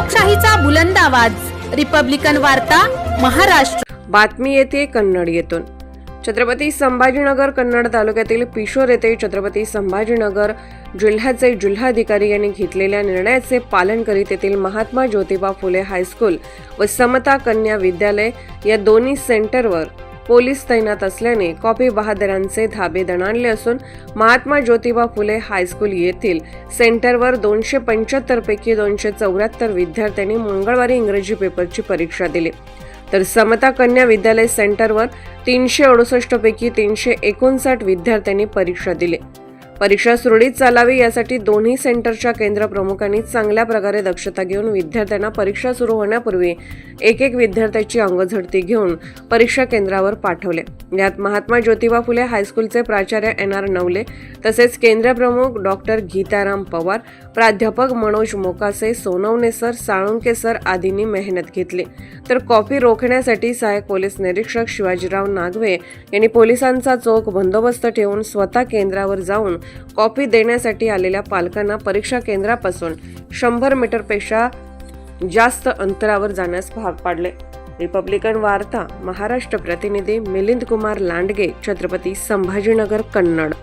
लोकशाहीचा बुलंद आवाज, रिपब्लिकन वार्ता, महाराष्ट्र। बातमी येते कन्नड येथून। छत्रपती संभाजीनगर कन्नड तालुक्यातील पिशोर येथे छत्रपती संभाजीनगर जिल्ह्याचे जिल्हाधिकारी यांनी घेतलेल्या निर्णयाचे पालन करीत येथील महात्मा ज्योतिबा फुले हायस्कूल व समता कन्या विद्यालय या दोन्ही सेंटरवर पोलीस तैनात असल्याने कॉपी बहादरांचे धाबे दणाणले असून महात्मा ज्योतिबा फुले हायस्कूल येथील सेंटरवर 275 पैकी 274 विद्यार्थ्यांनी मंगळवारी इंग्रजी पेपरची परीक्षा दिली, तर समता कन्या विद्यालय सेंटरवर 368 पैकी 359 विद्यार्थ्यांनी परीक्षा दिली। परीक्षा सुरळीत चालावी यासाठी दोन्ही सेंटरच्या केंद्र प्रमुखांनी चांगल्या प्रकारे दक्षता घेऊन विद्यार्थ्यांना परीक्षा सुरू होण्यापूर्वी एक विद्यार्थ्याची अंगझडती घेऊन परीक्षा केंद्रावर पाठवले। यात महात्मा ज्योतिबा फुले हायस्कूलचे प्राचार्य NR नवले तसेच केंद्र प्रमुख डॉक्टर गीताराम पवार, प्राध्यापक मनोज मोकासे, सोनवणे सर, साळुंके सर आदींनी मेहनत घेतली, तर कॉपी रोखण्यासाठी सहाय्यक पोलीस निरीक्षक शिवाजीराव नागवे यांनी पोलिसांचा चोख बंदोबस्त ठेवून स्वतः केंद्रावर जाऊन कॉपी देण्यासाठी आलेल्या पालकांना परीक्षा केंद्रापासून 100 मीटरपेक्षा जास्त अंतरावर जाण्यास भाग पाडले। रिपब्लिकन वार्ता, महाराष्ट्र प्रतिनिधी मिलिंद कुमार लांडगे, छत्रपती संभाजीनगर, कन्नड।